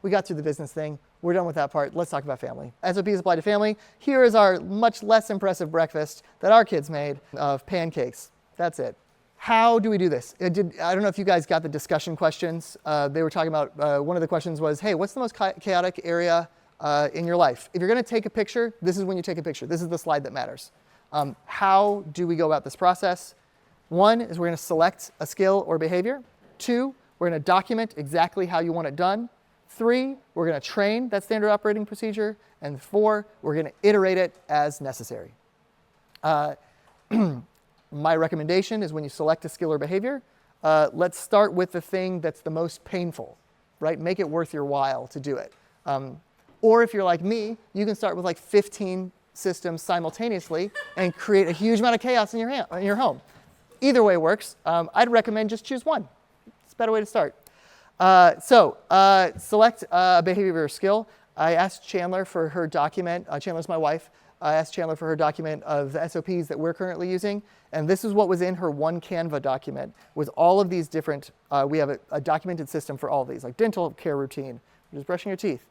We got through the business thing. We're done with that part. Let's talk about family. SOPs apply to family. Here is our much less impressive breakfast that our kids made of pancakes. That's it. How do we do this? I don't know if you guys got the discussion questions. They were talking about, one of the questions was, hey, what's the most chaotic area in your life? If you're going to take a picture, this is when you take a picture. This is the slide that matters. How do we go about this process? 1 is we're going to select a skill or behavior. 2, we're going to document exactly how you want it done. 3, we're going to train that standard operating procedure. And 4, we're going to iterate it as necessary. My recommendation is when you select a skill or behavior, let's start with the thing that's the most painful, right? Make it worth your while to do it. Or if you're like me, you can start with like 15 systems simultaneously and create a huge amount of chaos in your home. Either way works. I'd recommend just choose one. It's a better way to start. Select a behavior or skill. I asked Chandler for her document. Chandler's my wife. I asked Chandler for her document of the SOPs that we're currently using. And this is what was in her one Canva document with all of these different, we have a documented system for all of these, like dental care routine, just brushing your teeth,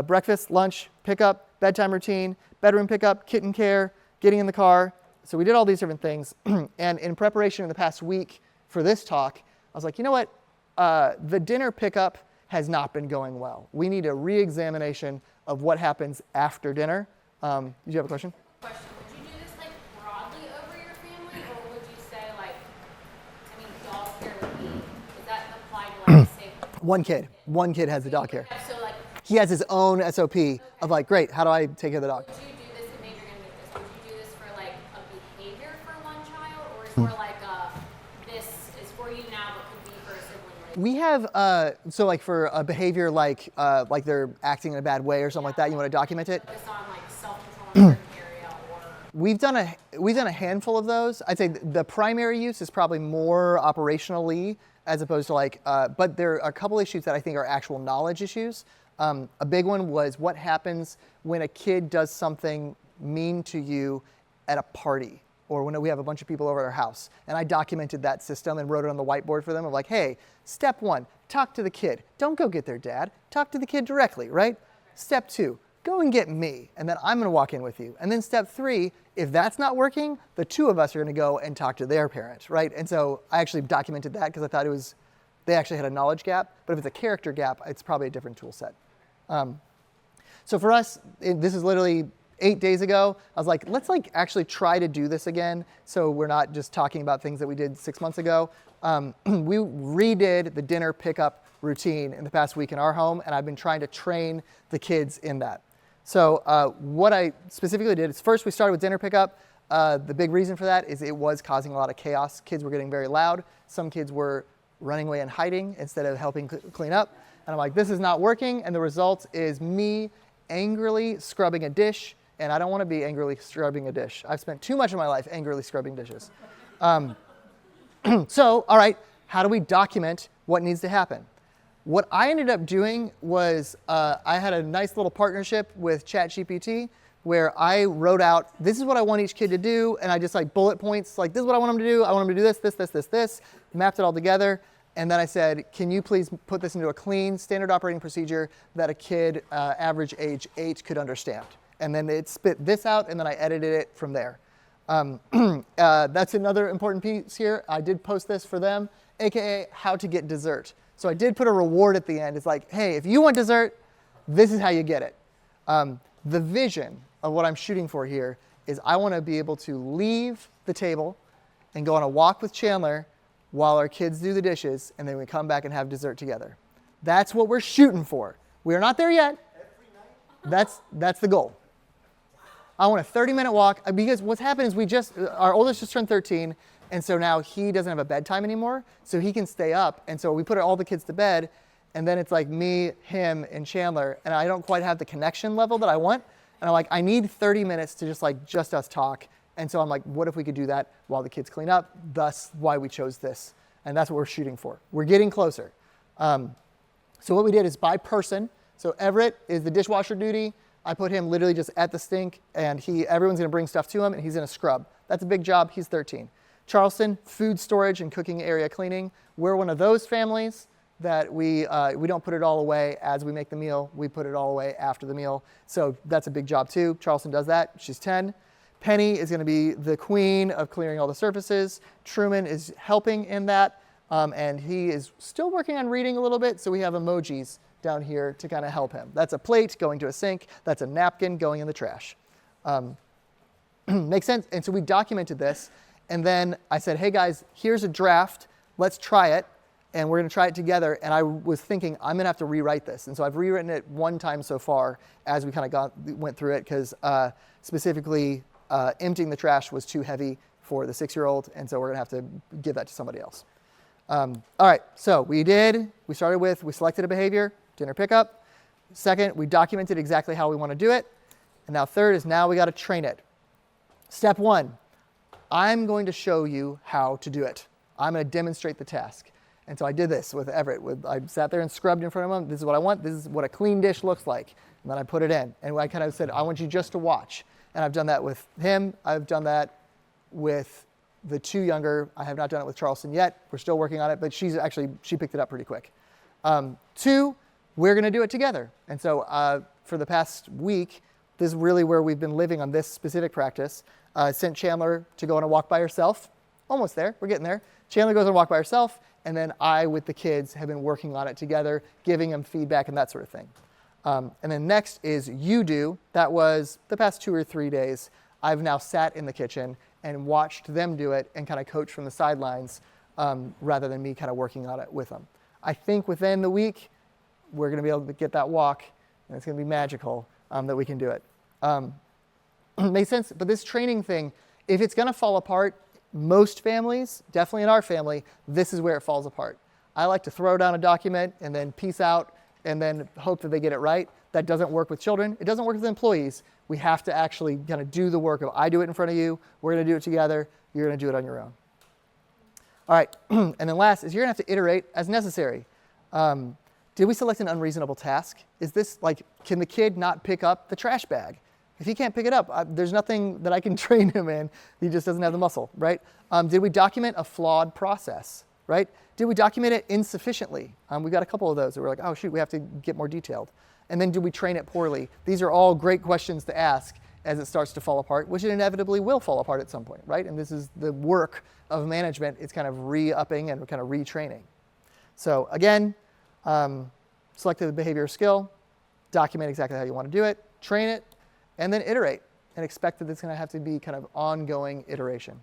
breakfast, lunch, pickup, bedtime routine, bedroom pickup, kitten care, getting in the car. So we did all these different things. And in preparation in the past week for this talk, I was like, you know what? The dinner pickup has not been going well. We need a re-examination of what happens after dinner. Did you have a question? Would you do this like broadly over your family, or would you say like, I mean, dog care would be, does that apply to like say? One kid has the dog care. So like, He has his own SOP of like, great, how do I take care of the dog? would you do this, and maybe you're gonna do this, would you do this for like a behavior for one child, or is for like this is for you now but could be for a sibling later? We have, so like for a behavior like they're acting in a bad way or something like that, you want to document it? Focus on like self-control in a certain area, or We've done a handful of those. I'd say the primary use is probably more operationally as opposed to like, but there are a couple issues that I think are actual knowledge issues. A big one was what happens when a kid does something mean to you at a party or when we have a bunch of people over at our house. And I documented that system and wrote it on the whiteboard for them of like, hey, step 1, talk to the kid. Don't go get their dad. Talk to the kid directly, right? Step 2, go and get me, and then I'm going to walk in with you. And then step 3, if that's not working, the 2 of us are going to go and talk to their parent, right? And so I actually documented that because I thought they actually had a knowledge gap. But if it's a character gap, it's probably a different tool set. So for us, this is literally 8 days ago. I was like, let's like actually try to do this again so we're not just talking about things that we did 6 months ago. We redid the dinner pickup routine in the past week in our home, and I've been trying to train the kids in that. So what I specifically did is first we started with dinner pickup. The big reason for that is it was causing a lot of chaos. Kids were getting very loud. Some kids were running away and hiding instead of helping clean up. And I'm like, this is not working. And the result is me angrily scrubbing a dish. And I don't want to be angrily scrubbing a dish. I've spent too much of my life angrily scrubbing dishes. So, all right, how do we document what needs to happen? What I ended up doing was I had a nice little partnership with ChatGPT where I wrote out, this is what I want each kid to do. And I just like bullet points, like this is what I want them to do. I want them to do this, mapped it all together. And then I said, can you please put this into a clean standard operating procedure that a kid average age 8 could understand? And then it spit this out, and then I edited it from there. That's another important piece here. I did post this for them, AKA how to get dessert. So I did put a reward at the end. It's like, hey, if you want dessert, this is how you get it. The vision of what I'm shooting for here is I want to be able to leave the table and go on a walk with Chandler while our kids do the dishes, and then we come back and have dessert together. That's what we're shooting for. We are not there yet. That's the goal. I want a 30-minute walk because what's happened is our oldest just turned 13, and so now he doesn't have a bedtime anymore, so he can stay up. And so we put all the kids to bed, and then it's like me, him, and Chandler, and I don't quite have the connection level that I want. And I'm like, I need 30 minutes to just us talk. And so I'm like, what if we could do that while the kids clean up? Thus why we chose this. And that's what we're shooting for. We're getting closer. So what we did is by person. So Everett is the dishwasher duty. I put him literally just at the sink, and everyone's going to bring stuff to him, and he's in a scrub. That's a big job. He's 13. Charleston, food storage and cooking area cleaning. We're one of those families. that we don't put it all away as we make the meal. We put it all away after the meal. So that's a big job too. Charleston does that. She's 10. Penny is going to be the queen of clearing all the surfaces. Truman is helping in that, and he is still working on reading a little bit, so we have emojis down here to kind of help him. That's a plate going to a sink. That's a napkin going in the trash. Makes sense? And so we documented this, and then I said, hey guys, here's a draft. Let's try it, and we're going to try it together. And I was thinking, I'm going to have to rewrite this. And so I've rewritten it one time so far as we kind of went through it, because specifically emptying the trash was too heavy for the 6-year-old, and so we're going to have to give that to somebody else. All right, so we selected a behavior, dinner pickup. Second, we documented exactly how we want to do it. And now third is now we got to train it. Step 1, I'm going to show you how to do it. I'm going to demonstrate the task. And so I did this with Everett. I sat there and scrubbed in front of him. This is what I want. This is what a clean dish looks like. And then I put it in. And I kind of said, I want you just to watch. And I've done that with him. I've done that with the 2 younger. I have not done it with Charleston yet. We're still working on it, but she picked it up pretty quick. 2, we're going to do it together. And so for the past week, this is really where we've been living on this specific practice. Sent Chandler to go on a walk by herself. Almost there. We're getting there. Chandler goes on a walk by herself, and then I, with the kids, have been working on it together, giving them feedback and that sort of thing. And then next is you do. That was the past 2 or 3 days. I've now sat in the kitchen and watched them do it and kind of coach from the sidelines rather than me kind of working on it with them. I think within the week, we're going to be able to get that walk, and it's going to be magical that we can do it. Makes sense? But this training thing, if it's going to fall apart, most families, definitely in our family, this is where it falls apart. I like to throw down a document and then peace out and then hope that they get it right. That doesn't work with children. It doesn't work with employees. We have to actually kind of do the work of I do it in front of you, we're going to do it together, you're going to do it on your own. All right, and then last is you're going to have to iterate as necessary. Did we select an unreasonable task? Is this like, can the kid not pick up the trash bag? If he can't pick it up, there's nothing that I can train him in. He just doesn't have the muscle, right? Did we document a flawed process, right? Did we document it insufficiently? We got a couple of those that were like, oh shoot, we have to get more detailed. And then did we train it poorly? These are all great questions to ask as it starts to fall apart, which it inevitably will fall apart at some point, right? And this is the work of management. It's kind of re-upping and kind of retraining. So again, select the behavior skill, document exactly how you want to do it, train it, and then iterate, and expect that it's going to have to be kind of ongoing iteration.